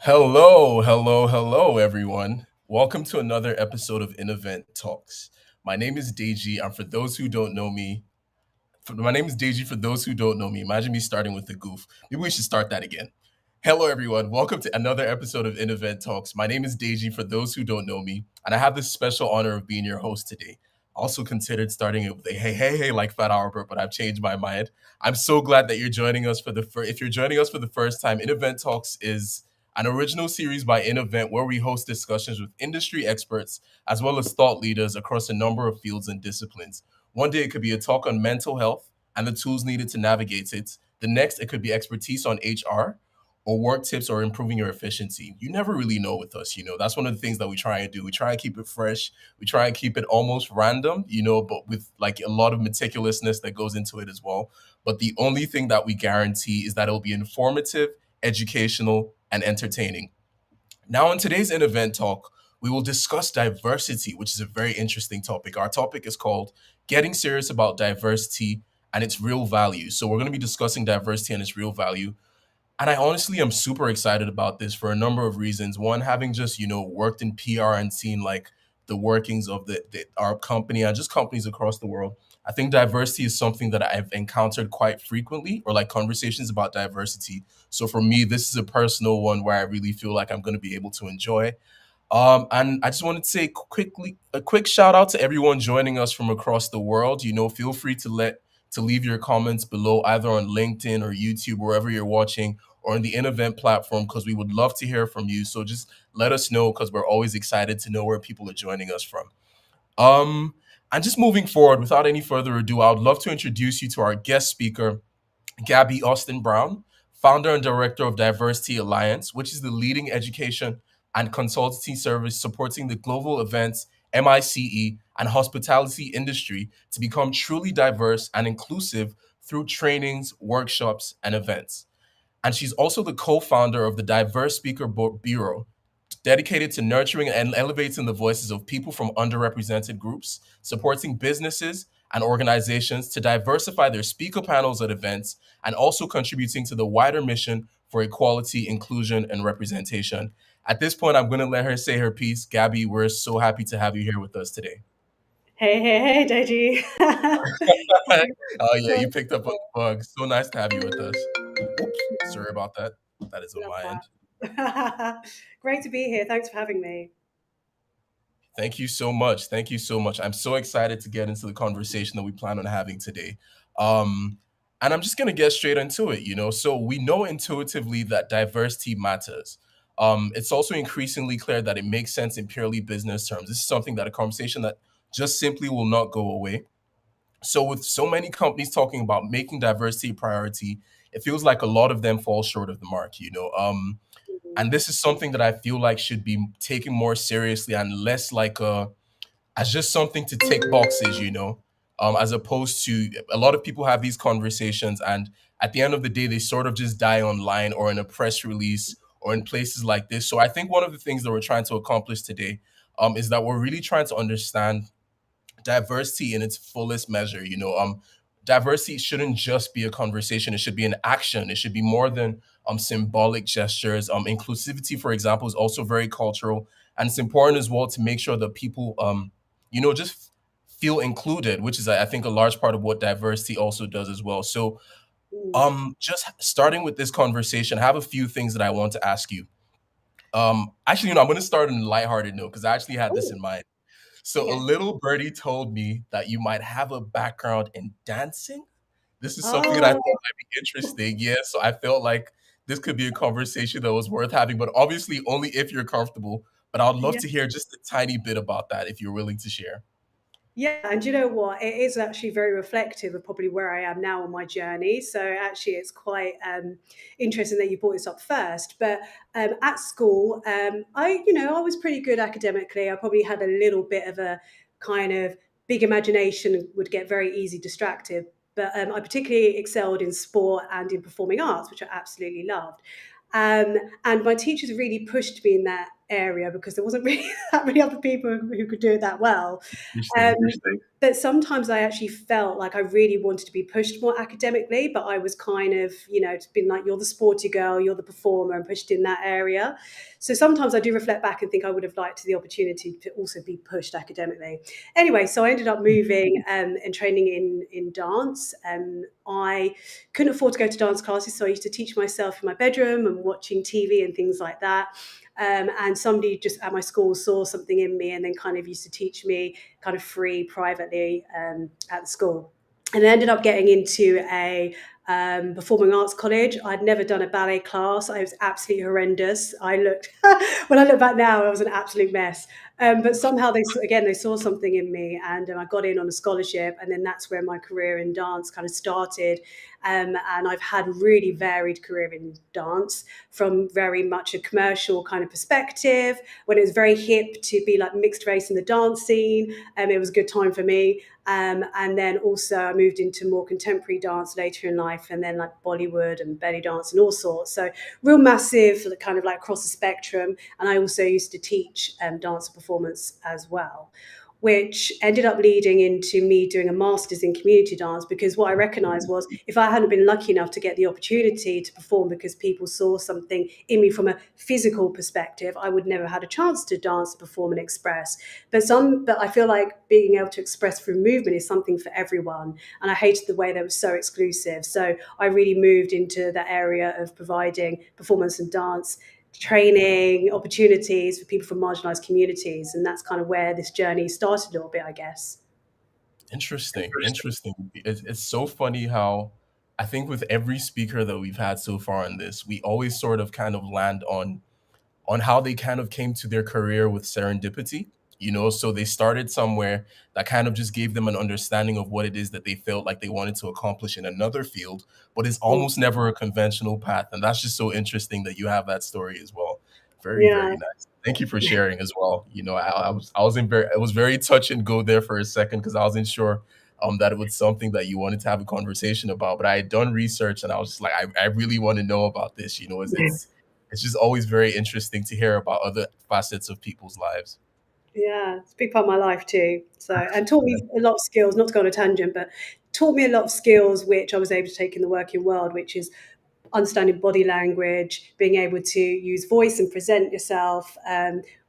Hello, everyone. Welcome to another episode of InEvent Talks. My name is Deji, and for those who don't know me, my name is Deji. For those who don't know me, imagine me starting with a goof. Maybe we should start that again. Hello, everyone. Welcome to another episode of InEvent Talks. My name is Deji. For those who don't know me, and I have the special honor of being your host today. Also considered starting it with a hey like Fat Albert, but I've changed my mind. I'm so glad that you're joining us for the first. If you're joining us for the first time, InEvent Talks is an original series by InEvent where we host discussions with industry experts as well as thought leaders across a number of fields and disciplines. One day it could be a talk on mental health and the tools needed to navigate it. The next, it could be expertise on HR or work tips or improving your efficiency. You never really know with us, That's one of the things that we try and do. We try and keep it fresh. We try and keep it almost random, but with like a lot of meticulousness that goes into it as well. But the only thing that we guarantee is that it'll be informative, educational, and entertaining. Now, in today's InEvent Talk, we will discuss diversity, which is a very interesting topic. Our topic is called Getting Serious About Diversity and Its Real Value. So, we're going to be discussing diversity and its real value. And I honestly am super excited about this for a number of reasons. One, having just, worked in PR and seen like the workings of our company and just companies across the world. I think diversity is something that I've encountered quite frequently, or like conversations about diversity. So for me, this is a personal one where I really feel like I'm going to be able to enjoy. And I just wanted to say quickly a quick shout out to everyone joining us from across the world. Feel free to leave your comments below either on LinkedIn or YouTube, wherever you're watching, or on the InEvent platform, because we would love to hear from you. So just let us know, because we're always excited to know where people are joining us from. And just moving forward, without any further ado, I would love to introduce you to our guest speaker, Gabby Austen-Browne, founder and director of Diversity Alliance, which is the leading education and consultancy service supporting the global events, MICE, and hospitality industry to become truly diverse and inclusive through trainings, workshops, and events. And she's also the co-founder of the Diverse Speaker Bureau, dedicated to nurturing and elevating the voices of people from underrepresented groups, supporting businesses and organizations to diversify their speaker panels at events, and also contributing to the wider mission for equality, inclusion, and representation. At this point, I'm going to let her say her piece. Gabby, we're so happy to have you here with us today. Hey, Deji. Oh, yeah, you Great. picked up on the bug. So nice to have you with us. Oops, sorry about that. That is on Love my end. that. Great to be here. Thanks for having me. Thank you so much. Thank you so much. I'm so excited to get into the conversation that we plan on having today. Um, and I'm just going to get straight into it. So we know intuitively that diversity matters. It's also increasingly clear that it makes sense in purely business terms. This is something that a conversation that just simply will not go away. So with so many companies talking about making diversity a priority, it feels like a lot of them fall short of the mark. And this is something that I feel like should be taken more seriously and less like as just something to tick boxes, as opposed to a lot of people have these conversations and at the end of the day, they sort of just die online or in a press release or in places like this. So I think one of the things that we're trying to accomplish today is that we're really trying to understand diversity in its fullest measure. Diversity shouldn't just be a conversation; it should be an action. It should be more than symbolic gestures. Inclusivity, for example, is also very cultural, and it's important as well to make sure that people, just feel included, which is, I think, a large part of what diversity also does as well. So, Mm. just starting with this conversation, I have a few things that I want to ask you. Actually, I'm going to start on a lighthearted note because I actually had this Oh, in mind. So a okay. little birdie told me that you might have a background in dancing. This is something that I thought Oh, might be interesting. Yeah, so I felt like this could be a conversation that was worth having, but obviously only if you're comfortable. But I'd love yeah. to hear just a tiny bit about that if you're willing to share. Yeah, and you know what? It is actually very reflective of probably where I am now on my journey. So actually, it's quite interesting that you brought this up first. But at school, I was pretty good academically. I probably had a little bit of a kind of big imagination, and would get very easy distracted. But I particularly excelled in sport and in performing arts, which I absolutely loved. Um, and my teachers really pushed me in that area because there wasn't really that many other people who could do it that well. Interesting. Um, but sometimes I actually felt like I really wanted to be pushed more academically, but I was kind of, it's been like, you're the sporty girl, you're the performer, and pushed in that area. So sometimes I do reflect back and think I would have liked the opportunity to also be pushed academically. Anyway, so I ended up moving and training in dance. I couldn't afford to go to dance classes, so I used to teach myself in my bedroom and watching TV and things like that. And somebody just at my school saw something in me and then kind of used to teach me kind of free privately at the school. And I ended up getting into a performing arts college. I'd never done a ballet class. I was absolutely horrendous. When I look back now, I was an absolute mess. But somehow they saw something in me, and I got in on a scholarship, and then that's where my career in dance kind of started. And I've had really varied career in dance, from very much a commercial kind of perspective, when it was very hip to be like mixed race in the dance scene. It was a good time for me. And then also I moved into more contemporary dance later in life, and then like Bollywood and belly dance and all sorts. So real massive, kind of like across the spectrum. And I also used to teach dance performance as well, which ended up leading into me doing a master's in community dance, because what I recognized was, if I hadn't been lucky enough to get the opportunity to perform because people saw something in me from a physical perspective, I would never have had a chance to dance, perform and express. But I feel like being able to express through movement is something for everyone. And I hated the way that was so exclusive. So I really moved into that area of providing performance and dance training opportunities for people from marginalized communities. And that's kind of where this journey started a little bit, I guess. Interesting. Interesting. It's so funny how I think with every speaker that we've had so far on this, we always sort of kind of land on how they kind of came to their career with serendipity. So they started somewhere that kind of just gave them an understanding of what it is that they felt like they wanted to accomplish in another field, but it's almost never a conventional path. And that's just so interesting that you have that story as well. Very, Yeah. very nice. Thank you for sharing as well. I was very touch and go there for a second because I wasn't sure that it was something that you wanted to have a conversation about. But I had done research and I was just like, I really want to know about this. It's just always very interesting to hear about other facets of people's lives. Yeah, it's a big part of my life too. So, and taught me a lot of skills, not to go on a tangent, but taught me a lot of skills which I was able to take in the working world, which is understanding body language, being able to use voice and present yourself,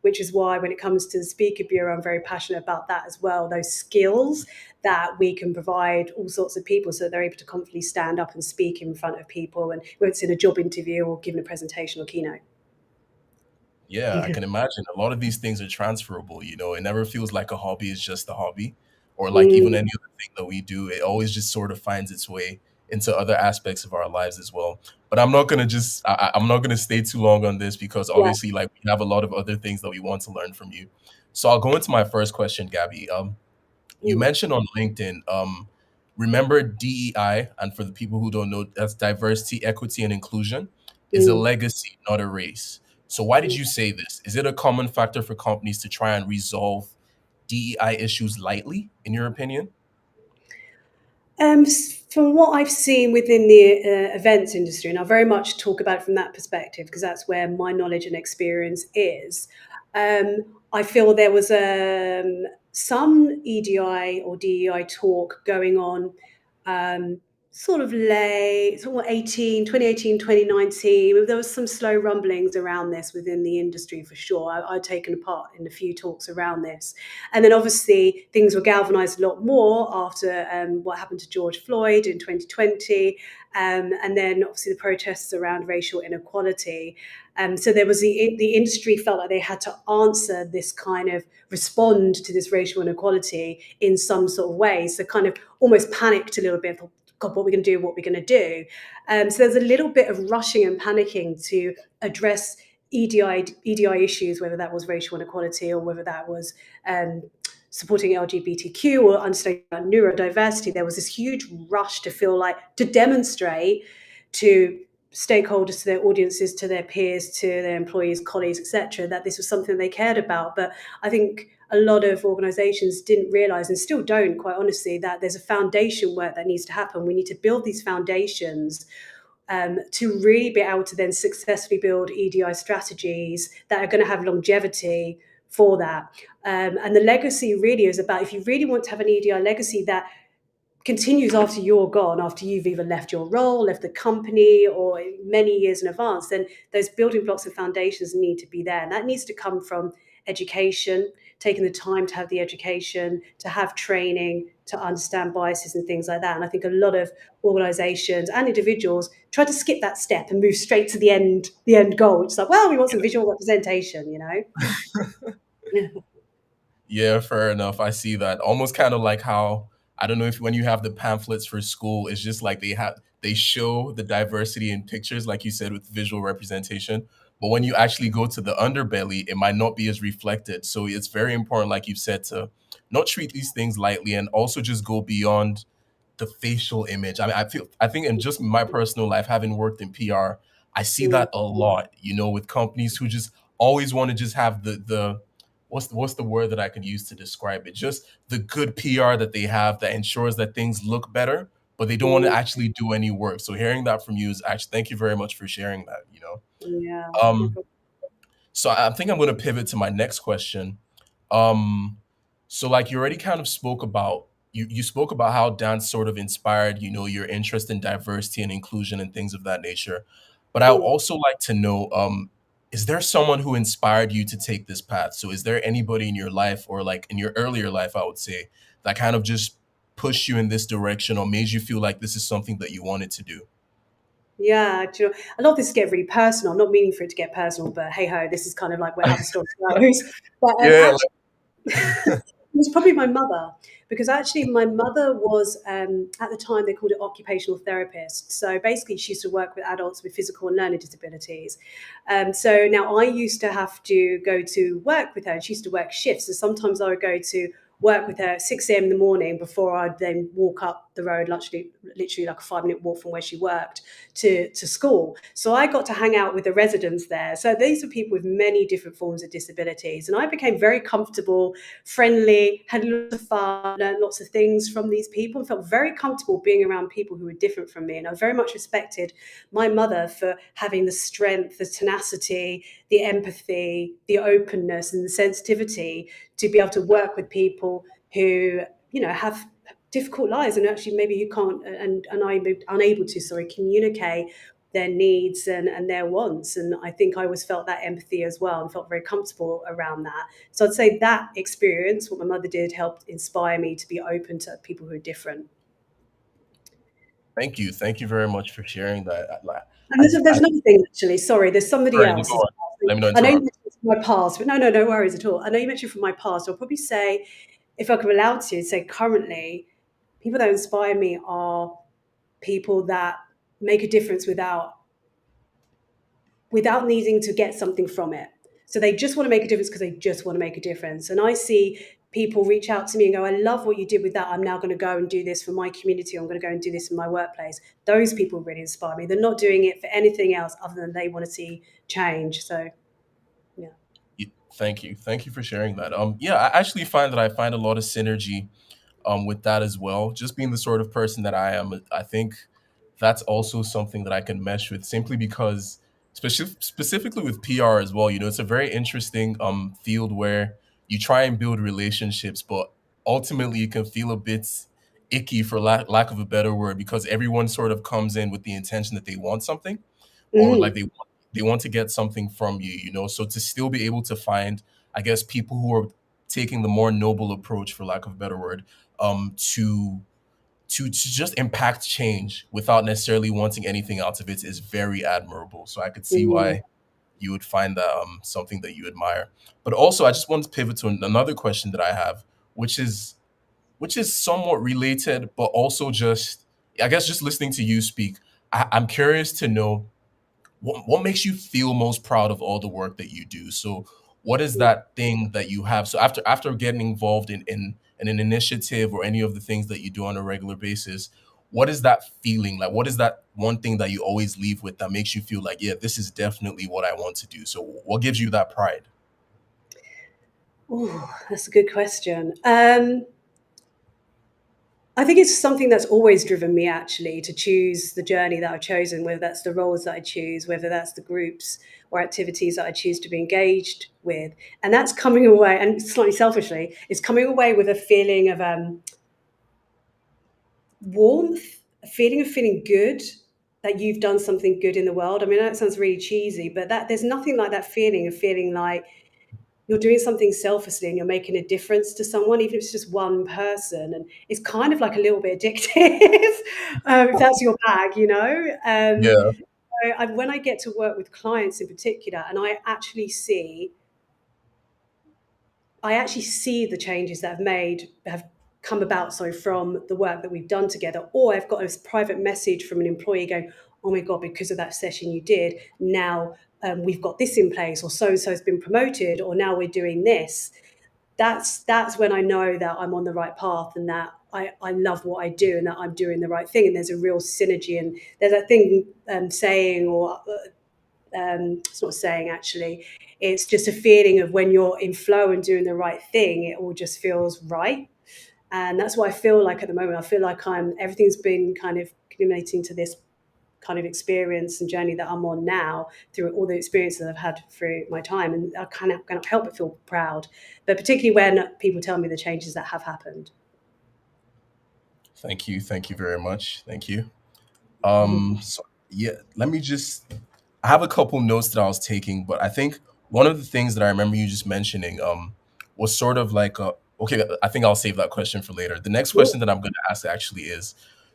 which is why when it comes to the Speaker Bureau, I'm very passionate about that as well. Those skills that we can provide all sorts of people so that they're able to confidently stand up and speak in front of people, and whether it's in a job interview or giving a presentation or keynote. Yeah, I can imagine a lot of these things are transferable. It never feels like a hobby is just a hobby, or like even Mm, any other thing that we do. It always just sort of finds its way into other aspects of our lives as well. But I'm not gonna stay too long on this because yeah. obviously, like we have a lot of other things that we want to learn from you. So I'll go into my first question, Gabby. You Mm, mentioned on LinkedIn, remember DEI, and for the people who don't know, that's diversity, equity, and inclusion, is a mm. legacy, not a race. So why did you say this? Is it a common factor for companies to try and resolve DEI issues lightly, in your opinion? From what I've seen within the events industry, and I very much talk about it from that perspective because that's where my knowledge and experience is. Um, I feel there was some EDI or DEI talk going on, um, sort of late, sort of 2018, 2019. There was some slow rumblings around this within the industry for sure. I'd taken a part in a few talks around this. And then obviously things were galvanized a lot more after what happened to George Floyd in 2020. And then obviously the protests around racial inequality. So there was the industry felt like they had to answer this kind of respond to this racial inequality in some sort of way. So kind of almost panicked a little bit. Thought, God, what are we going to do? What are we going to do? So there's a little bit of rushing and panicking to address EDI issues, whether that was racial inequality or whether that was um, supporting LGBTQ or understanding about neurodiversity. There was this huge rush to feel like to demonstrate to stakeholders, to their audiences, to their peers, to their employees, colleagues, etc., that this was something they cared about. But I think a lot of organizations didn't realize, and still don't, quite honestly, that there's a foundation work that needs to happen. We need to build these foundations to really be able to then successfully build EDI strategies that are going to have longevity for that. And the legacy really is about, if you really want to have an EDI legacy that continues after you're gone, after you've either left your role, left the company, or many years in advance, then those building blocks and foundations need to be there. And that needs to come from education, taking the time to have the education, to have training, to understand biases and things like that. And I think a lot of organizations and individuals try to skip that step and move straight to the end goal. It's like, well, we want some visual representation, you know? Yeah, fair enough. I see that. Almost kind of like how, I don't know if when you have the pamphlets for school, it's just like they show the diversity in pictures, like you said, with visual representation. But when you actually go to the underbelly, it might not be as reflected. So it's very important, like you said, to not treat these things lightly and also just go beyond the facial image. I mean, I think in just my personal life, having worked in PR, I see Mm, that a lot, with companies who just always want to just have the what's the word that I could use to describe it? Just the good PR that they have that ensures that things look better, but they don't want to mm, actually do any work. So hearing that from you is actually, thank you very much for sharing that. yeah, no Um problem. so I think I'm going to pivot to my next question. Um, so like you already kind of spoke about, you spoke about how dance sort of inspired, your interest in diversity and inclusion and things of that nature. But I would Mm. also like to know, is there someone who inspired you to take this path? So is there anybody in your life or like in your earlier life, I would say, that kind of just pushed you in this direction or made you feel like this is something that you wanted to do? Yeah, do you know, a lot of this get really personal. I'm not meaning for it to get personal, but hey ho, this is kind of like where how the story goes. But Yeah, actually, it was probably my mother, because actually my mother was, at the time they called it occupational therapist. So basically, she used to work with adults with physical and learning disabilities. So now I used to have to go to work with her, and she used to work shifts. So sometimes I would go to work with her at 6 a.m. in the morning before I'd then walk up the road, literally like a 5 minute walk from where she worked to school. So I got to hang out with the residents there. So these are people with many different forms of disabilities. And I became very comfortable, friendly, had lots of fun, learned lots of things from these people, and felt very comfortable being around people who were different from me. And I very much respected my mother for having the strength, the tenacity, the empathy, the openness, and the sensitivity to be able to work with people who, have difficult lives, and actually maybe you can't, and I'm unable to, sorry, communicate their needs and their wants. And I think I always felt that empathy as well and felt very comfortable around that. So I'd say that experience, what my mother did, helped inspire me to be open to people who are different. thank you. Thank you very much for sharing that. And there's I another thing, actually. Sorry, there's somebody sorry, go else as on. well. Let me not I know you interrupt. mentioned from my past, but no worries at all. I know you mentioned from my past. I'll probably say, if I could be allowed to say currently, people that inspire me are people that make a difference without needing to get something from it. So they just want to make a difference because they just want to make a difference. And I see people reach out to me and go, I love what you did with that. I'm now going to go and do this for my community. I'm going to go and do this in my workplace. Those people really inspire me. They're not doing it for anything else other than they want to see change. So, yeah. Thank you. Thank you for sharing that. Yeah, I actually find that I find a lot of synergy with that as well. Just being the sort of person that I am, I think that's also something that I can mesh with simply because, specifically with PR as well, it's a very interesting field where you try and build relationships, but ultimately it can feel a bit icky for lack of a better word because everyone sort of comes in with the intention that they want something or like Mm, they want to get something from you. So to still be able to find, I guess, people who are taking the more noble approach, for lack of a better word, to just impact change without necessarily wanting anything out of it is very admirable. So I could see mm, why you would find that something that you admire. But also, I just want to pivot to another question that I have, which is somewhat related, but also just, I guess, just listening to you speak, I'm curious to know what makes you feel most proud of all the work that you do. So what is mm, that thing that you have? So after getting involved in an initiative or any of the things that you do on a regular basis, what is that feeling like? What is that one thing that you always leave with that makes you feel like, yeah, this is definitely what I want to do? So what gives you that pride? oh, that's a good question. I think it's something that's always driven me actually to choose the journey that I've chosen, whether that's the roles that I choose, whether that's the groups or activities that I choose to be engaged with. And that's coming away, and slightly selfishly, it's coming away with a feeling of warmth, a feeling of feeling good that you've done something good in the world. I mean, that sounds really cheesy, but that there's nothing like that feeling of feeling like you're doing something selflessly and you're making a difference to someone, even if it's just one person. And it's kind of like a little bit addictive, if that's your bag, you know. Yeah. When I get to work with clients in particular, and I actually see the changes that have come about, so from the work that we've done together, or I've got a private message from an employee going, oh my God, because of that session you did, now we've got this in place, or so and so has been promoted, or now we're doing this. That's when I know that I'm on the right path, and that I love what I do, and that I'm doing the right thing, and there's a real synergy. And there's that thing saying, or it's not saying actually, it's just a feeling of when you're in flow and doing the right thing, it all just feels right. And that's what I feel like at the moment. I feel like everything's been kind of accumulating to this kind of experience and journey that I'm on now through all the experiences that I've had through my time. And I kind of cannot help but feel proud, but particularly when people tell me the changes that have happened. Thank you. Thank you very much. Thank you. Mhm. So yeah, let me just I have a couple notes that I was taking, but I think one of the things that I remember you just mentioning was sort of like okay, I think I'll save that question for later. The next Yeah. question that I'm going to ask actually is,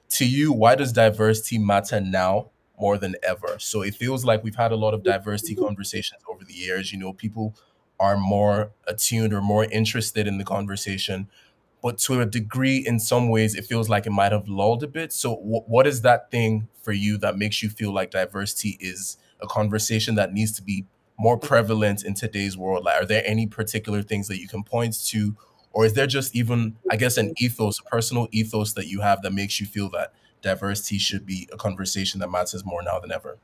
to you, why does diversity matter now more than ever? So it feels like we've had a lot of diversity conversations over the years. You know, people are more attuned or more interested in the conversation, but to a degree, in some ways, it feels like it might have lulled a bit. So, what is that thing for you that makes you feel like diversity is a conversation that needs to be more prevalent in today's world? Like, are there any particular things that you can point to, or is there just even, I guess, an ethos, a personal ethos that you have that makes you feel that diversity should be a conversation that matters more now than ever?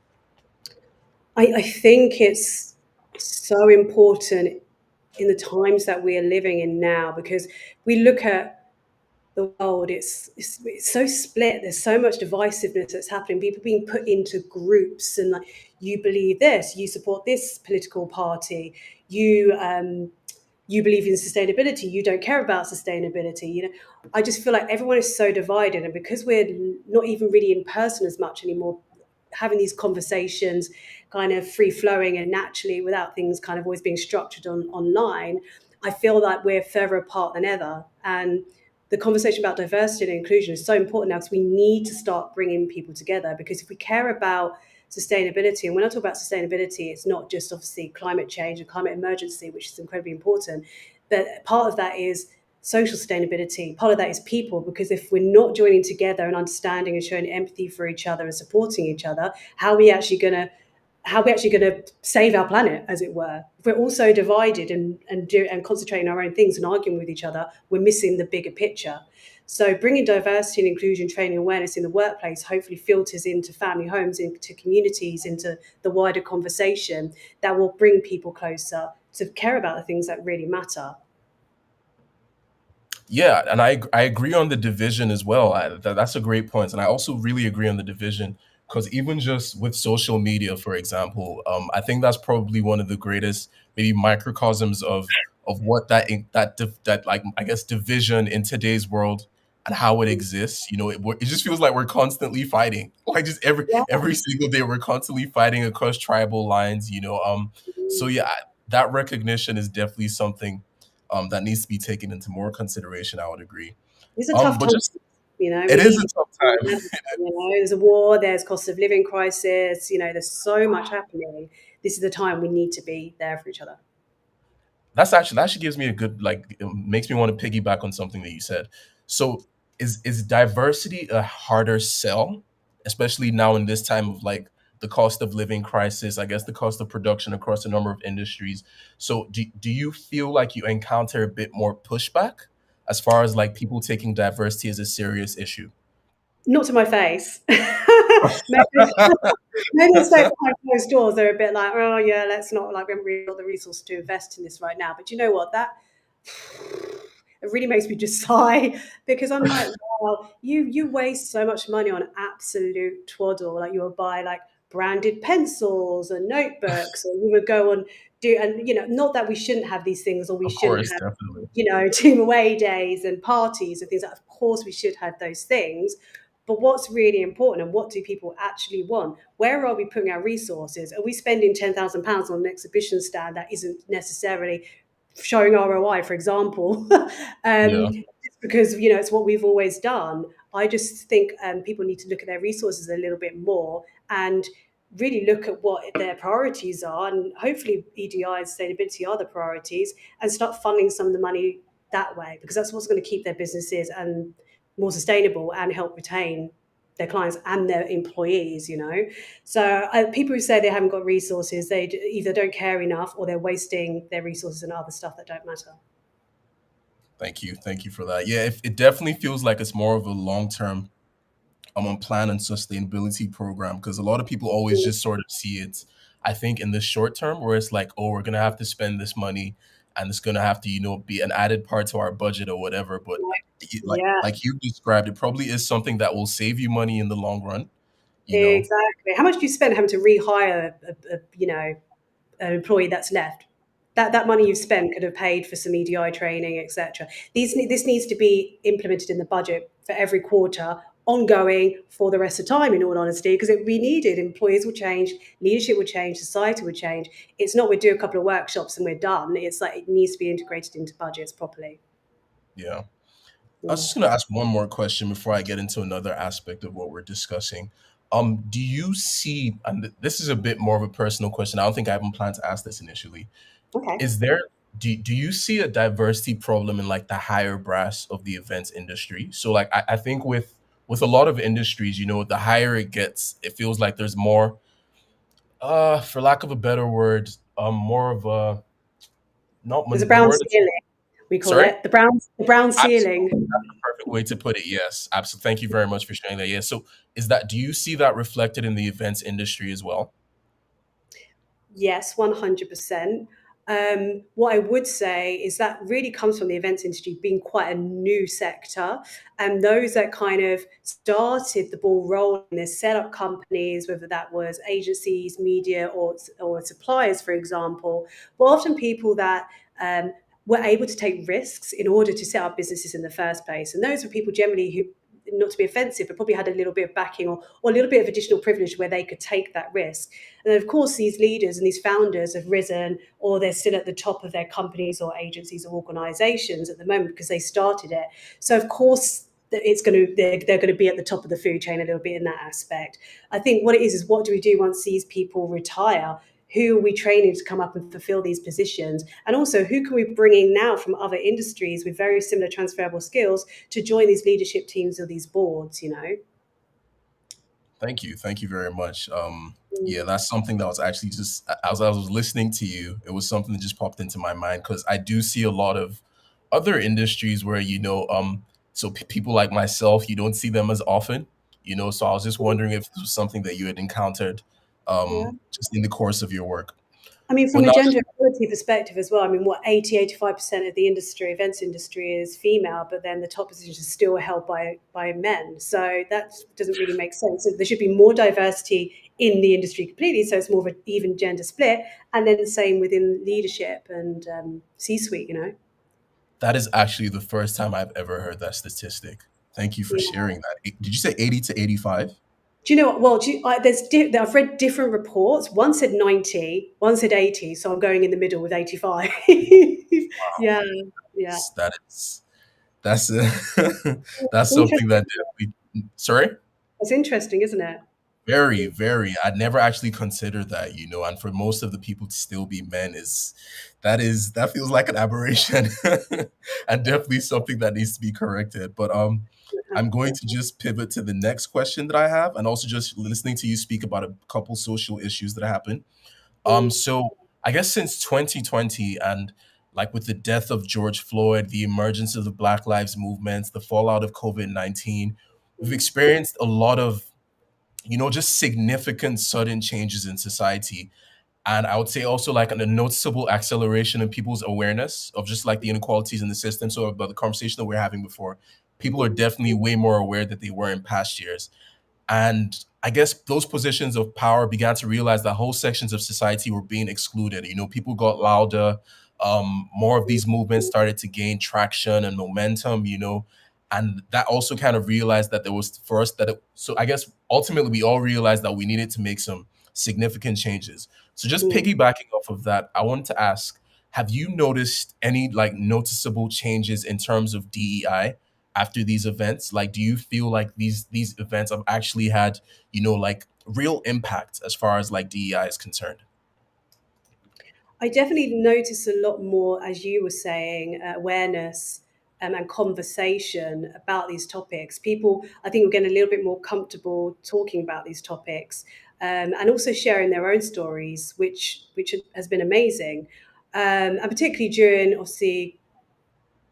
I think it's so important in the times that we are living in now, because we look at the world, it's so split. There's so much divisiveness that's happening. People being put into groups, and like, you believe this, you support this political party, you you believe in sustainability, you don't care about sustainability. You know, I just feel like everyone is so divided, and because we're not even really in person as much anymore, having these conversations kind of free flowing and naturally without things kind of always being structured online, I feel like we're further apart than ever. And the conversation about diversity and inclusion is so important now, because we need to start bringing people together. Because if we care about sustainability, and when I talk about sustainability, it's not just obviously climate change and climate emergency, which is incredibly important, but part of that is social sustainability. Part of that is people, because if we're not joining together and understanding and showing empathy for each other and supporting each other, how are we actually going to save our planet, as it were? If we're also divided and concentrating on our own things and arguing with each other, we're missing the bigger picture. So bringing diversity and inclusion training awareness in the workplace hopefully filters into family homes, into communities, into the wider conversation that will bring people closer to care about the things that really matter. Yeah, and I agree on the division as well. That's a great point, and I also really agree on the division because even just with social media, for example, I think that's probably one of the greatest maybe microcosms of what that like I guess division in today's world and how it exists. You know, it just feels like we're constantly fighting, like just Yeah. every single day we're constantly fighting across tribal lines. So yeah, that recognition is definitely something that needs to be taken into more consideration. I would agree. It's a tough But time. just You know, it we is need a you. tough You time. know, there's a war, there's cost of living crisis. You know, there's so much happening. This is the time we need to be there for each other. That actually gives me a good like it makes me want to piggyback on something that you said. So is diversity a harder sell, especially now in this time of like the cost of living crisis, I guess the cost of production across a number of industries. So do you feel like you encounter a bit more pushback as far as like people taking diversity as a serious issue? Not to my face. maybe, maybe it's like behind closed doors. They're a bit like, oh yeah, let's not, like, we haven't really got the resources to invest in this right now. But you know what? That it really makes me just sigh because I'm like, wow, you waste so much money on absolute twaddle. Like you would buy like branded pencils and notebooks, or you would go on do and not that we shouldn't have these things or we Of shouldn't course, have definitely. team away days and parties and things. Like, of course, we should have those things. But what's really important and what do people actually want? Where are we putting our resources? Are we spending £10,000 on an exhibition stand that isn't necessarily showing ROI, for example, Yeah. just because it's what we've always done? I just think people need to look at their resources a little bit more and really look at what their priorities are, and hopefully EDI and sustainability are the priorities, and start funding some of the money that way because that's what's going to keep their businesses and more sustainable and help retain their clients and their employees. So people who say they haven't got resources, they either don't care enough or they're wasting their resources on other stuff that don't matter. Thank you for that. Yeah, it definitely feels like it's more of a long term on plan and sustainability program because a lot of people always Mm, just sort of see it, I think, in the short term where it's like, oh, we're gonna have to spend this money and it's gonna have to, be an added part to our budget or whatever. But like yeah, you described, it probably is something that will save you money in the long run, you know. exactly. How much do you spend having to rehire an employee that's left? That money you've spent could have paid for some EDI training, etc. This needs to be implemented in the budget for every quarter, ongoing for the rest of the time. In all honesty, because it will be needed. Employees will change, leadership will change, society will change. It's not we do a couple of workshops and we're done. It's like it needs to be integrated into budgets properly. Yeah. I was Mm. just gonna ask one more question before I get into another aspect of what we're discussing. Do you see, and this is a bit more of a personal question. I don't think I even planned to ask this initially. Okay. Is there do you see a diversity problem in like the higher brass of the events industry? So like I think with a lot of industries, the higher it gets, it feels like there's more, for lack of a better word, more of a not There's a the brown word is ceiling, we call sorry? it the brown ceiling. Absolutely. That's the perfect way to put it. Yes. Absolutely. Thank you very much for sharing that. Yeah. So do you see that reflected in the events industry as well? Yes, 100%. What I would say is that really comes from the events industry being quite a new sector. And those that kind of started the ball rolling, they set up companies, whether that was agencies, media, or suppliers, for example, were often people that were able to take risks in order to set up businesses in the first place. And those were people generally who, not to be offensive, but probably had a little bit of backing or a little bit of additional privilege where they could take that risk. And of course, these leaders and these founders have risen, or they're still at the top of their companies or agencies or organizations at the moment because they started it. So, of course, they're going to be at the top of the food chain a little bit in that aspect. I think what it is what do we do once these people retire? Who are we training to come up and fulfill these positions? And also, who can we bring in now from other industries with very similar transferable skills to join these leadership teams or these boards? Thank you. Thank you very much. Yeah, Mm, that's something that was actually just as I was listening to you, it was something that just popped into my mind because I do see a lot of other industries where so people like myself, you don't see them as often. So I was just mm, wondering if this was something that you had encountered yeah. just in the course of your work. I mean, But from a now, gender equality perspective as well, I mean, what 85% of the industry, events industry, is female, but then the top positions are still held by men. So that doesn't really make sense. So there should be more diversity in the industry completely, so it's more of an even gender split, and then the same within leadership and C-suite. that is actually the first time I've ever heard that statistic. Thank you for Yeah. sharing that. Did you say 80 to 85? Do you know what? Well, I've read different reports. One said 90, one said 80, so I'm going in the middle with 85. Yeah, yeah. That is that's that's It's something that interesting. definitely. Sorry. It's interesting, isn't it? Very, very. I'd never actually considered that, and for most of the people to still be men that feels like an aberration and definitely something that needs to be corrected. But I'm going to just pivot to the next question that I have, and also just listening to you speak about a couple social issues that happen. Mm, So I guess since 2020 and like with the death of George Floyd, the emergence of the Black Lives movements, the fallout of COVID-19, we've mm, experienced a lot of just significant sudden changes in society. And I would say also like a noticeable acceleration in people's awareness of just like the inequalities in the system. So about the conversation that we are having before, people are definitely way more aware that they were in past years. And I guess those positions of power began to realize that whole sections of society were being excluded. People got louder. More of these movements started to gain traction and momentum. And that also kind of realized that there was for us that. So I guess ultimately we all realized that we needed to make some significant changes. So just Mm. piggybacking off of that, I wanted to ask: have you noticed any like noticeable changes in terms of DEI after these events? Like, do you feel like these events have actually had, like real impact as far as like DEI is concerned? I definitely notice a lot more, as you were saying, awareness and conversation about these topics. People, I think, are getting a little bit more comfortable talking about these topics, and also sharing their own stories, which has been amazing. And particularly during, obviously,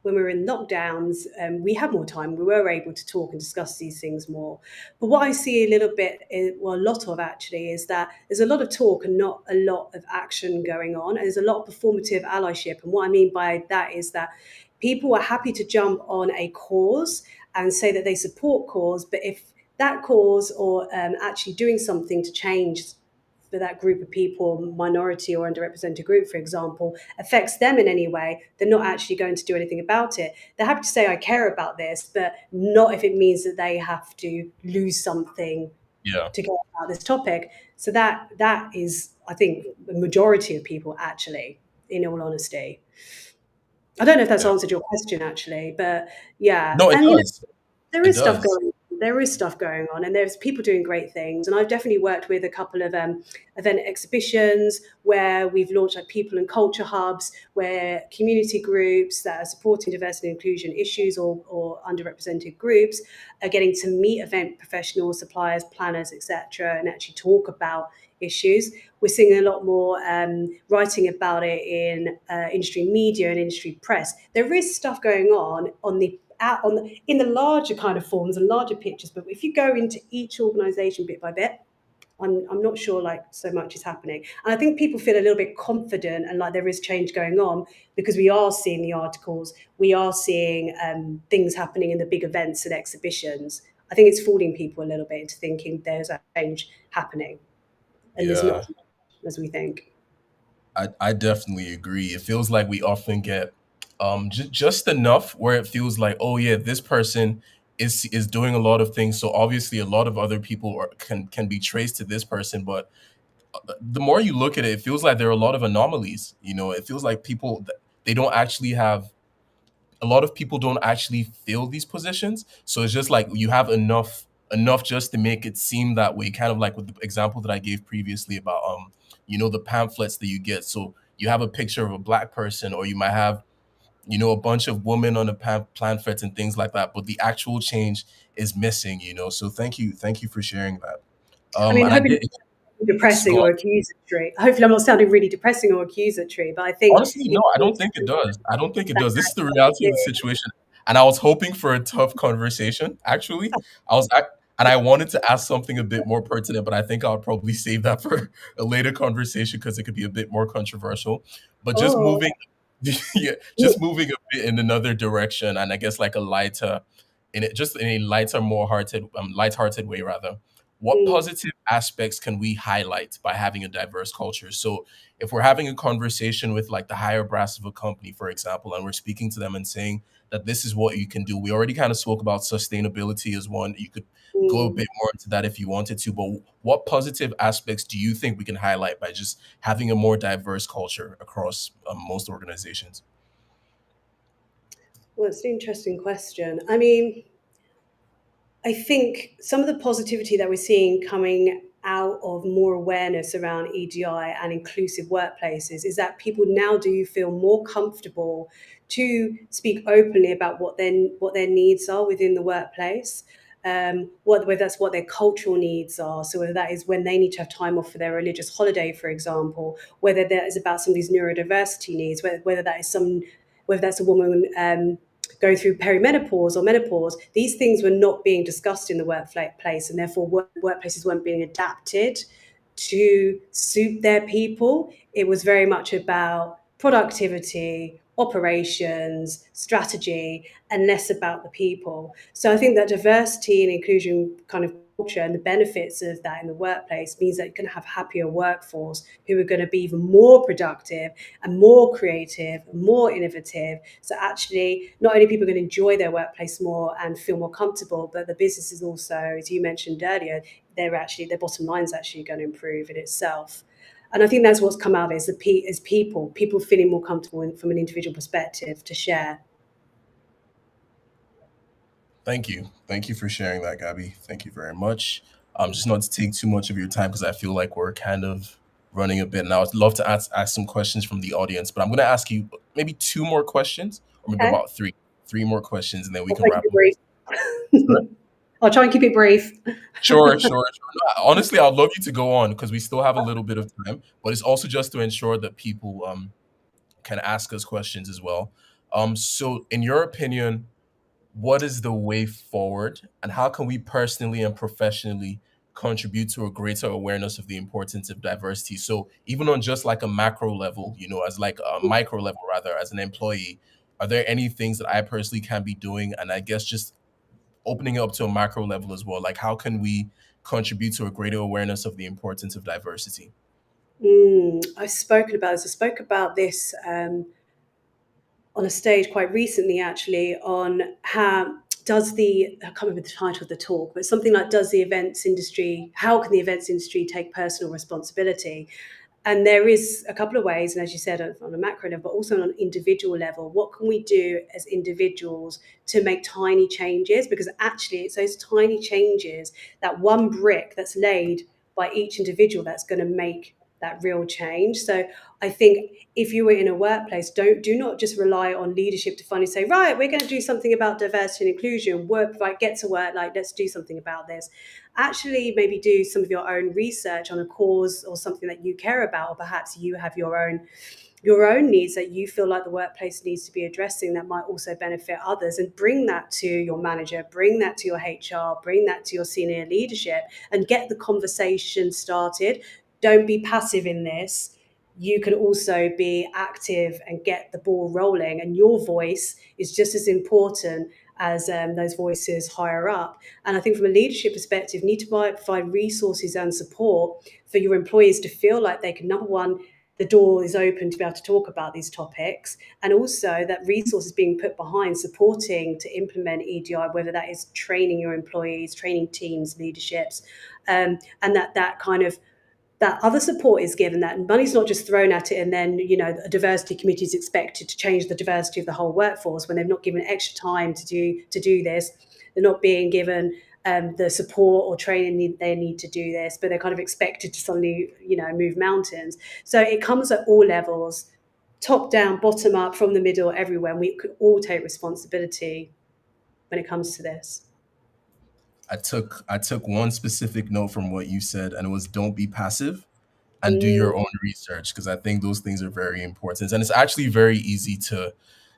when we were in lockdowns, we had more time. We were able to talk and discuss these things more. But what I see a little bit, well, a lot of actually, is that there's a lot of talk and not a lot of action going on. And there's a lot of performative allyship. And what I mean by that is that people are happy to jump on a cause and say that they support cause, but if that cause or actually doing something to change for that group of people, minority or underrepresented group, for example, affects them in any way, they're not actually going to do anything about it. They're happy to say, I care about this, but not if it means that they have to lose something Yeah, to go about this topic. So that is, I think, the majority of people actually, in all honesty. I don't know if that's yeah. answered your question actually, but yeah. No, it And does. there It is stuff does. going there is stuff going on, and there's people doing great things. And I've definitely worked with a couple of event exhibitions where we've launched like people and culture hubs, where community groups that are supporting diversity and inclusion issues or underrepresented groups are getting to meet event professionals, suppliers, planners, etc., and actually talk about issues. We're seeing a lot more writing about it in industry media and industry press. There is stuff going on the out on the, in the larger kind of forms and larger pictures. But if you go into each organisation bit by bit, I'm not sure like so much is happening. And I think people feel a little bit confident and like there is change going on because we are seeing the articles, we are seeing things happening in the big events and exhibitions. I think it's fooling people a little bit into thinking there's a change happening, and there's not Yeah, as much as we think. I definitely agree. It feels like we often get just enough where it feels like, oh yeah, this person is doing a lot of things. So obviously, a lot of other people can be traced to this person. But the more you look at it, it feels like there are a lot of anomalies. It feels like they don't actually have a lot of people don't actually fill these positions. So it's just like you have enough just to make it seem that way, kind of like with the example that I gave previously about the pamphlets that you get. So you have a picture of a black person, or you might have a bunch of women on the pamphlets and things like that, but the actual change is missing. So thank you for sharing that. I mean, And I hoping did depressing go or accusatory. Hopefully, I'm not sounding really depressing or accusatory, but I think Honestly, no, it I don't is think it does. I don't think it that does. This is the reality of the situation. And I was hoping for a tough conversation, actually. And I wanted to ask something a bit more pertinent, but I think I'll probably save that for a later conversation because it could be a bit more controversial. But just oh, moving, yeah, just moving a bit in another direction, and I guess like a lighter, just in a lighter, more light-hearted way rather. What mm, positive aspects can we highlight by having a diverse culture? So if we're having a conversation with like the higher brass of a company, for example, and we're speaking to them and saying that this is what you can do, we already kind of spoke about sustainability as one. You could go a mm. bit more into that if you wanted to, but what positive aspects do you think we can highlight by just having a more diverse culture across most organizations? Well, it's an interesting question. I mean, I think some of the positivity that we're seeing coming out of more awareness around EDI and inclusive workplaces is that people now do feel more comfortable to speak openly about what their needs are within the workplace. Whether that's what their cultural needs are, so whether that is when they need to have time off for their religious holiday, for example, whether that is about somebody's neurodiversity needs, whether that is whether that's a woman going through perimenopause or menopause, these things were not being discussed in the workplace, and therefore workplaces weren't being adapted to suit their people. It was very much about productivity, operations, strategy, and less about the people. So I think that diversity and inclusion kind of culture and the benefits of that in the workplace means that you're going to have a happier workforce who are going to be even more productive and more creative and more innovative. So actually, not only people are going to enjoy their workplace more and feel more comfortable, but the business is also, as you mentioned earlier, their bottom line is actually going to improve in itself. And I think that's what's come out of it is people feeling more comfortable from an individual perspective to share. Thank you for sharing that, Gabby. Thank you very much. Just not to take too much of your time because I feel like we're kind of running a bit, and I would love to ask some questions from the audience, but I'm going to ask you maybe two more questions, or maybe Okay, about three more questions, and then we I'll can try and keep wrap it up. Sorry? brief. I'll try and keep it brief. Sure. No, honestly, I'd love you to go on because we still have a little bit of time, but it's also just to ensure that people can ask us questions as well. So, in your opinion, what is the way forward, and how can we personally and professionally contribute to a greater awareness of the importance of diversity? So, even on just like a macro level, as like a micro level rather, as an employee, are there any things that I personally can be doing? And I guess just opening it up to a macro level as well, like how can we contribute to a greater awareness of the importance of diversity? I've spoken about this. I spoke about this on a stage quite recently, actually, on how does I can't remember the title of the talk, but something like how can the events industry take personal responsibility? And there is a couple of ways, and as you said, on a macro level, but also on an individual level. What can we do as individuals to make tiny changes? Because actually, it's those tiny changes, that one brick that's laid by each individual, that's going to make that real change. So I think if you were in a workplace, do not just rely on leadership to finally say, right, we're going to do something about diversity and inclusion. Work, right, get to work, like let's do something about this. Actually, maybe do some of your own research on a cause or something that you care about, or perhaps you have your own needs that you feel like the workplace needs to be addressing that might also benefit others, and bring that to your manager, bring that to your HR, bring that to your senior leadership, and get the conversation started. Don't be passive in this. You can also be active and get the ball rolling, and your voice is just as important as those voices higher up. And I think from a leadership perspective, you need to provide resources and support for your employees to feel like they can, number one, the door is open to be able to talk about these topics, and also that resources being put behind supporting to implement EDI, whether that is training your employees, training teams, leaderships, and that kind of that other support is given, that money's not just thrown at it and then a diversity committee is expected to change the diversity of the whole workforce when they've not given extra time to do this. They're not being given the support or training they need to do this, but they're kind of expected to suddenly move mountains. So it comes at all levels, top down, bottom up, from the middle, everywhere, and we could all take responsibility when it comes to this. I took one specific note from what you said, and it was don't be passive and do Mm, your own research, because I think those things are very important. And it's actually very easy to,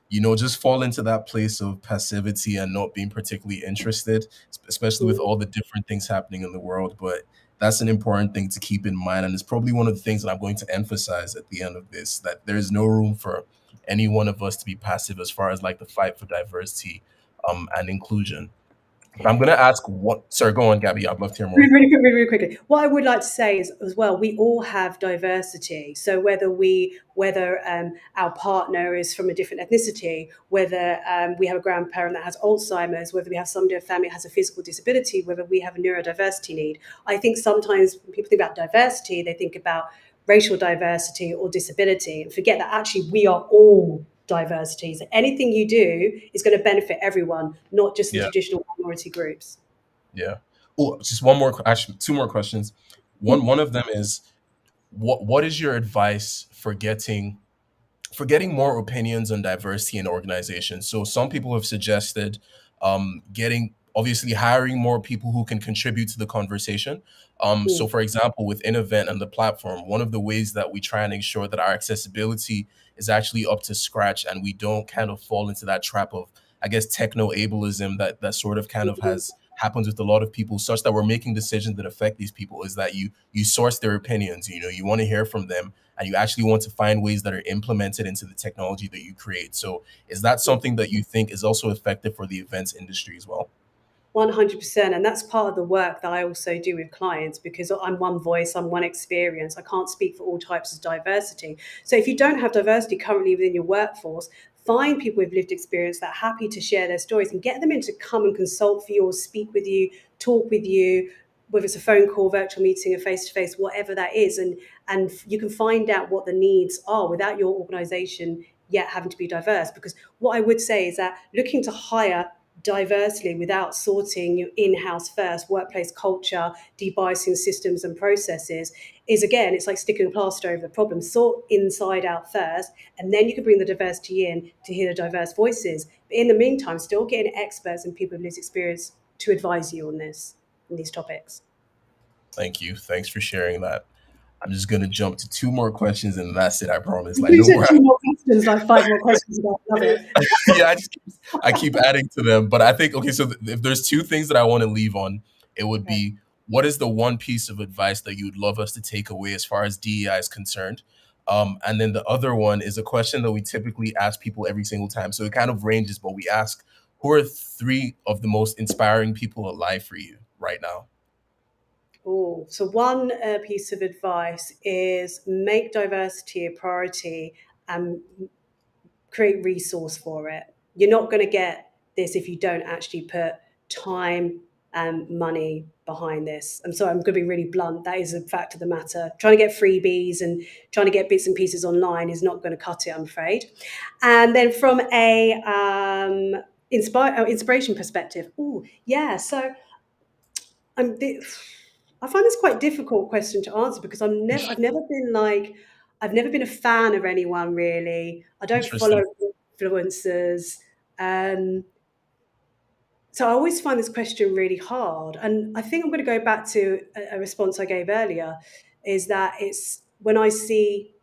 just fall into that place of passivity and not being particularly interested, especially with mm, all the different things happening in the world. But that's an important thing to keep in mind. And it's probably one of the things that I'm going to emphasize at the end of this, that there's no room for any one of us to be passive as far as like the fight for diversity and inclusion. But I'm going to ask what, sorry, go on, Gabby. I'd love to hear more. Really quickly. What I would like to say is, as well, we all have diversity. So whether our partner is from a different ethnicity, whether we have a grandparent that has Alzheimer's, whether we have somebody in our family that has a physical disability, whether we have a neurodiversity need. I think sometimes when people think about diversity, they think about racial diversity or disability, and forget that actually we are all diversities. Anything you do is going to benefit everyone, not just the Yeah. traditional minority groups. Yeah. Oh, just one more, actually, two more questions. One of them is, what is your advice for getting more opinions on diversity in organizations? So some people have suggested getting obviously hiring more people who can contribute to the conversation. So Mm. for example, with InEvent and the platform, one of the ways that we try and ensure that our accessibility is actually up to scratch and we don't kind of fall into that trap of, I guess, techno ableism that sort of kind of Mhm. has happens with a lot of people, such that we're making decisions that affect these people, is that you source their opinions. You want to hear from them, and you actually want to find ways that are implemented into the technology that you create. So is that something that you think is also effective for the events industry as well? 100%. And that's part of the work that I also do with clients, because I'm one voice, I'm one experience. I can't speak for all types of diversity. So if you don't have diversity currently within your workforce, find people with lived experience that are happy to share their stories and get them in to come and consult for you or speak with you, talk with you, whether it's a phone call, virtual meeting, a face-to-face, whatever that is. And you can find out what the needs are without your organization yet having to be diverse. Because what I would say is that looking to hire diversely without sorting your in-house first workplace culture, debiasing systems and processes, is, again, it's like sticking a plaster over the problem. Sort inside out first, and then you can bring the diversity in to hear the diverse voices. But in the meantime, still getting experts and people with lived experience to advise you on these topics. Thank you. Thanks for sharing that. I'm just gonna jump to two more questions and that's it. I promise. Like You no said more. two more questions, like five more questions about love it. Yeah, I keep adding to them. But I think okay, so if there's two things that I want to leave on, it would Okay. be, what is the one piece of advice that you would love us to take away as far as DEI is concerned? And then the other one is a question that we typically ask people every single time. So it kind of ranges, but we ask, who are three of the most inspiring people alive for you right now? Oh, so one piece of advice is make diversity a priority and create resource for it. You're not going to get this if you don't actually put time and money behind this. I'm sorry, I'm going to be really blunt. That is a fact of the matter. Trying to get freebies and trying to get bits and pieces online is not going to cut it, I'm afraid. And then from a inspiration perspective, oh yeah. So I'm. I find this quite difficult question to answer because I've never been like, I've never been a fan of anyone really. I don't follow Interesting. influencers. Um, so I always find this question really hard. And I think I'm going to go back to a response I gave earlier, is that it's when I see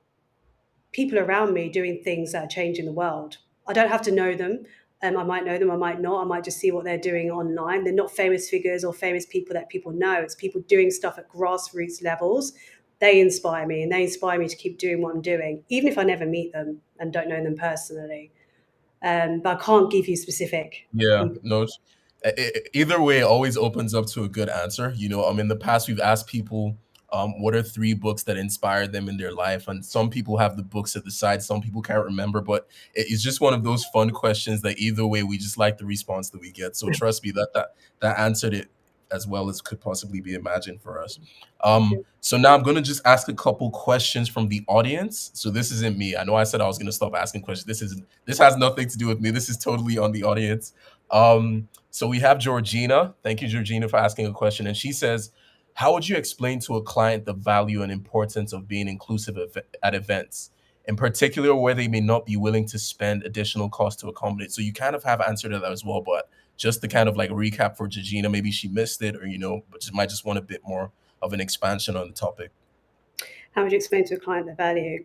people around me doing things that are changing the world. I don't have to know them. I might know them, I might not. I might just see what they're doing online. They're not famous figures or famous people that people know. It's people doing stuff at grassroots levels. They inspire me, and they inspire me to keep doing what I'm doing, even if I never meet them and don't know them personally. But I can't give you specific Yeah, people. no. Either way, it always opens up to a good answer. In the past, we've asked people, what are three books that inspired them in their life, and some people have the books at the side, some people can't remember. But it's just one of those fun questions that either way, we just like the response that we get. So trust me, that answered it as well as could possibly be imagined for us. So now I'm gonna just ask a couple questions from the audience. So this isn't me. I know I said I was gonna stop asking questions. This has nothing to do with me. This is totally on the audience. So we have Georgina. Thank you, Georgina, for asking a question. And she says, how would you explain to a client the value and importance of being inclusive at events, in particular where they may not be willing to spend additional cost to accommodate? So you kind of have answered that as well, but just to kind of like recap for Georgina, maybe she missed it, or but just might just want a bit more of an expansion on the topic. How would you explain to a client the value?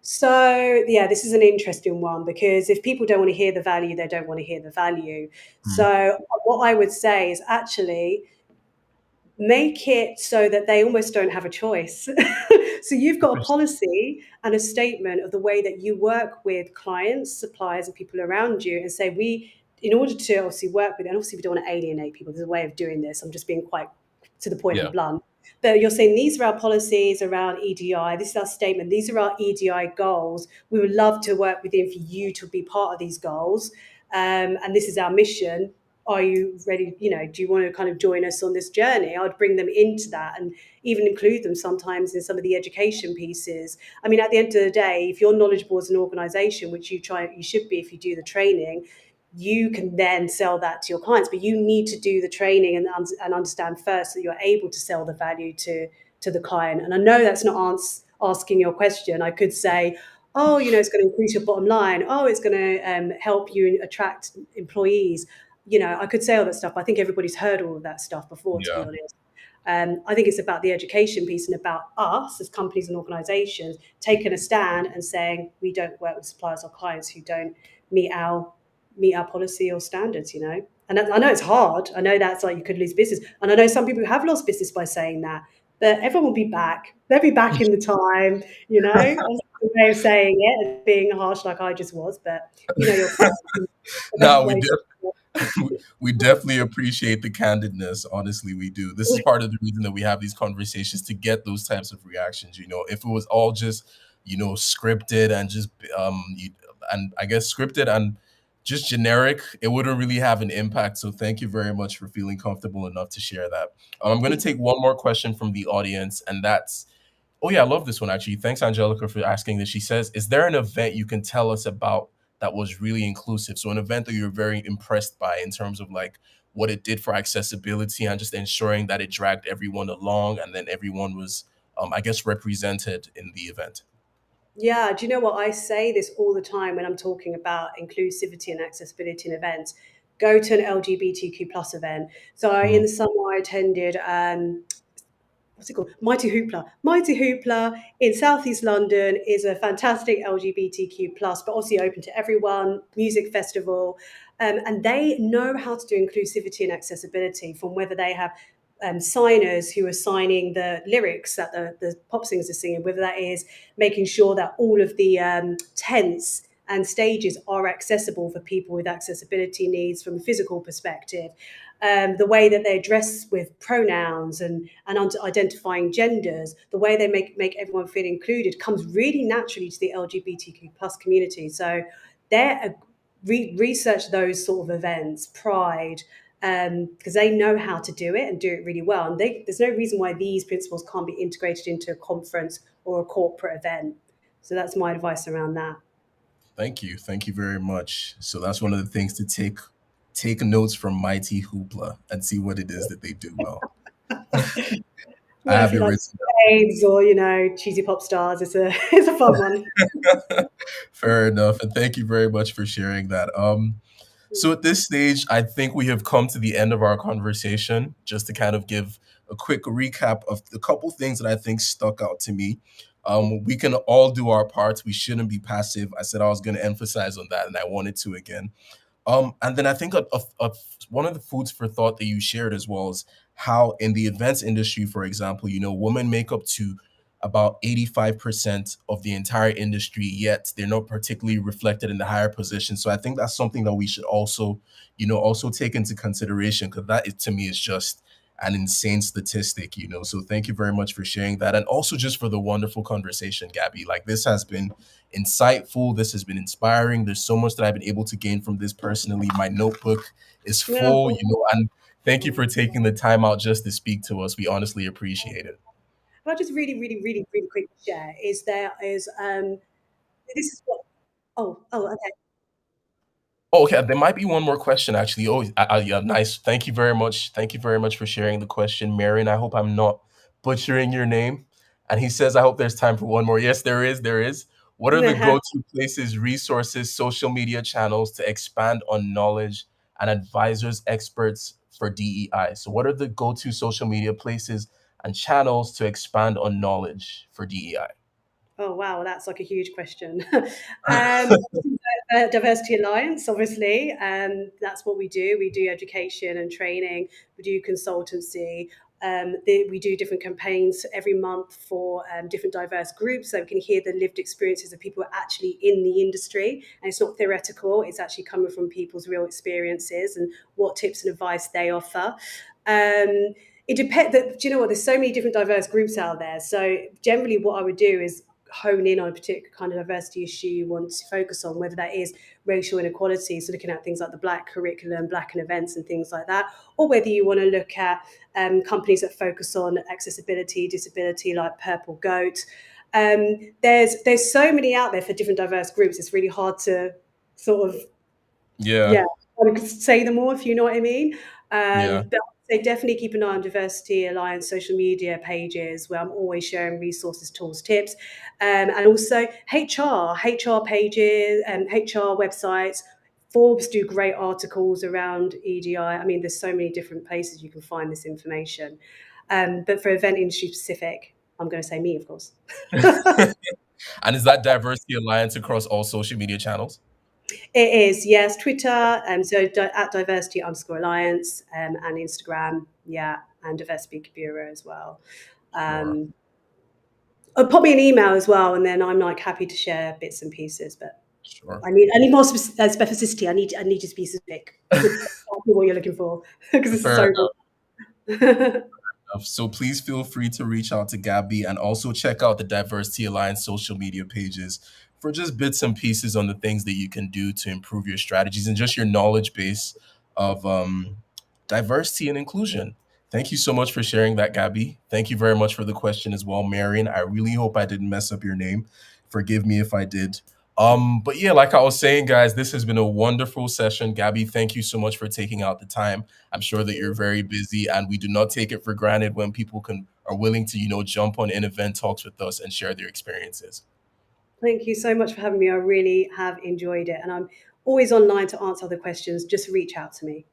So, yeah, this is an interesting one, because if people don't want to hear the value, they don't want to hear the value. Mm, So, what I would say is actually make it so that they almost don't have a choice. So you've got a interesting. policy and a statement of the way that you work with clients, suppliers, and people around you, and say, we, in order to obviously work with, and obviously we don't want to alienate people, there's a way of doing this. I'm just being quite to the point and Yeah. blunt. But you're saying these are our policies around EDI. This is our statement. These are our EDI goals. We would love to work with you for you to be part of these goals. And this is our mission. Are you ready? Do you want to kind of join us on this journey? I would bring them into that and even include them sometimes in some of the education pieces. I mean, at the end of the day, if you're knowledgeable as an organization, which you should be if you do the training, you can then sell that to your clients. But you need to do the training and understand first that you're able to sell the value to the client. And I know that's not asking your question. I could say, oh, it's going to increase your bottom line. Oh, it's going to help you attract employees. I could say all that stuff. I think everybody's heard all of that stuff before, to be Yeah. honest. I think it's about the education piece and about us as companies and organisations taking a stand and saying we don't work with suppliers or clients who don't meet our policy or standards. And I know it's hard. I know that's like you could lose business. And I know some people have lost business by saying that. But everyone will be back. They'll be back in the time, you know. That's the way of saying it and being harsh like I just was. But you know your friends. The best No, way to we definitely appreciate the candidness. Honestly, we do. This is part of the reason that we have these conversations, to get those types of reactions. If it was all just scripted and just and I guess scripted and just generic, it wouldn't really have an impact. So thank you very much for feeling comfortable enough to share that. I'm going to take one more question from the audience, and that's, oh yeah, I love this one actually. Thanks, Angelica, for asking this. She says, "Is there an event you can tell us about that was really inclusive?" So an event that you're very impressed by in terms of like what it did for accessibility and just ensuring that it dragged everyone along, and then everyone was, I guess, represented in the event. Yeah, do you know what? I say this all the time when I'm talking about inclusivity and accessibility in events. Go to an LGBTQ plus event. So in Mm, the summer, I attended what's it called? Mighty Hoopla. Mighty Hoopla in Southeast London is a fantastic LGBTQ plus, but also open to everyone music festival, and they know how to do inclusivity and accessibility. From whether they have signers who are signing the lyrics that the pop singers are singing, whether that is making sure that all of the tents and stages are accessible for people with accessibility needs from a physical perspective. The way that they address with pronouns and identifying genders, the way they make everyone feel included comes really naturally to the LGBTQ plus community. So they're research those sort of events, Pride, because they know how to do it and do it really well. And there's no reason why these principles can't be integrated into a conference or a corporate event. So that's my advice around that. thank you very much. So that's one of the things to take notes from Mighty Hoopla and see what it is that they do well. I Well, if have you it like written babes or cheesy pop stars, it's a fun one. Fair enough, and thank you very much for sharing that. So at this stage, I think we have come to the end of our conversation. Just to kind of give a quick recap of the couple things that I think stuck out to me. We can all do our parts. We shouldn't be passive. I said I was going to emphasize on that, and I wanted to again. And then I think one of the foods for thought that you shared as well is how in the events industry, for example, women make up to about 85% of the entire industry, yet they're not particularly reflected in the higher positions. So I think that's something that we should also take into consideration, because that to me is just an insane statistic. So thank you very much for sharing that. And also just for the wonderful conversation, Gabby. Like, this has been insightful. This has been inspiring. There's so much that I've been able to gain from this personally. My notebook is Yeah. full, and thank you for taking the time out just to speak to us. We honestly appreciate it. I'll just really, really, really, really quick share is there is this is what okay. Oh, okay. There might be one more question, actually. Oh, yeah, nice. Thank you very much. Thank you very much for sharing the question, Marion. I hope I'm not butchering your name. And he says, I hope there's time for one more. Yes, there is. There is. What are the go-to places, resources, social media channels to expand on knowledge and advisors, experts for DEI? So, what are the go-to social media places and channels to expand on knowledge for DEI? Oh wow, that's like a huge question. Diversity Alliance, obviously, that's what we do. We do education and training. We do consultancy. We do different campaigns every month for different diverse groups, so we can hear the lived experiences of people who are actually in the industry, and it's not theoretical. It's actually coming from people's real experiences and what tips and advice they offer. It depends. Do you know what? There's so many different diverse groups out there. So generally, what I would do is hone in on a particular kind of diversity issue you want to focus on, whether that is racial inequality, so looking at things like the Black curriculum, Black and events and things like that, or whether you want to look at companies that focus on accessibility, disability, like Purple Goat. There's so many out there for different diverse groups. It's really hard to sort of Yeah. yeah, I could say them all if you know what I mean. Yeah. But they definitely keep an eye on Diversity Alliance social media pages where I'm always sharing resources, tools, tips, and also HR pages and HR websites. Forbes do great articles around EDI. I mean, there's so many different places you can find this information. But for event industry specific, I'm going to say me, of course. And is that Diversity Alliance across all social media channels? It is, yes. Twitter, at diversity_alliance, and Instagram, yeah, and Diversity Speaker Bureau as well. Sure, Pop me an email as well, and then I'm like happy to share bits and pieces. But sure. I need more specificity. I need to be specific with exactly what you're looking for because this is Fair so. enough. So please feel free to reach out to Gabby and also check out the Diversity Alliance social media pages for just bits and pieces on the things that you can do to improve your strategies and just your knowledge base of diversity and inclusion. Thank you so much for sharing that, Gabby. Thank you very much for the question as well, Marion. I really hope I didn't mess up your name. Forgive me if I did. But yeah, like I was saying, guys, this has been a wonderful session. Gabby, thank you so much for taking out the time. I'm sure that you're very busy, and we do not take it for granted when people can are willing to, jump on in event talks with us and share their experiences. Thank you so much for having me. I really have enjoyed it, and I'm always online to answer other questions. Just reach out to me.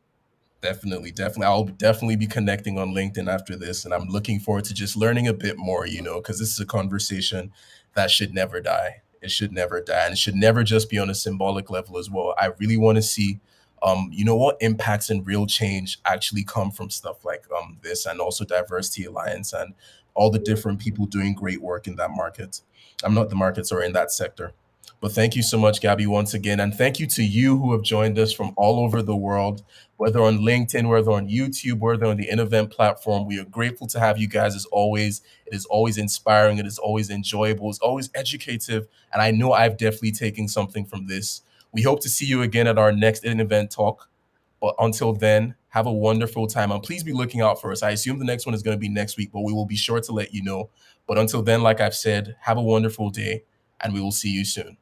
Definitely, definitely. I'll definitely be connecting on LinkedIn after this, and I'm looking forward to just learning a bit more, because this is a conversation that should never die. It should never die, and it should never just be on a symbolic level as well. I really want to see, what impacts and real change actually come from stuff like this, and also Diversity Alliance and all the different people doing great work in that market. I'm not the markets or in that sector. But thank you so much, Gabby, once again. And thank you to you who have joined us from all over the world, whether on LinkedIn, whether on YouTube, whether on the InEvent platform. We are grateful to have you guys as always. It is always inspiring. It is always enjoyable. It's always educative. And I know I've definitely taken something from this. We hope to see you again at our next InEvent talk. But until then, have a wonderful time. And please be looking out for us. I assume the next one is going to be next week, but we will be sure to let you know. But until then, like I've said, have a wonderful day, and we will see you soon.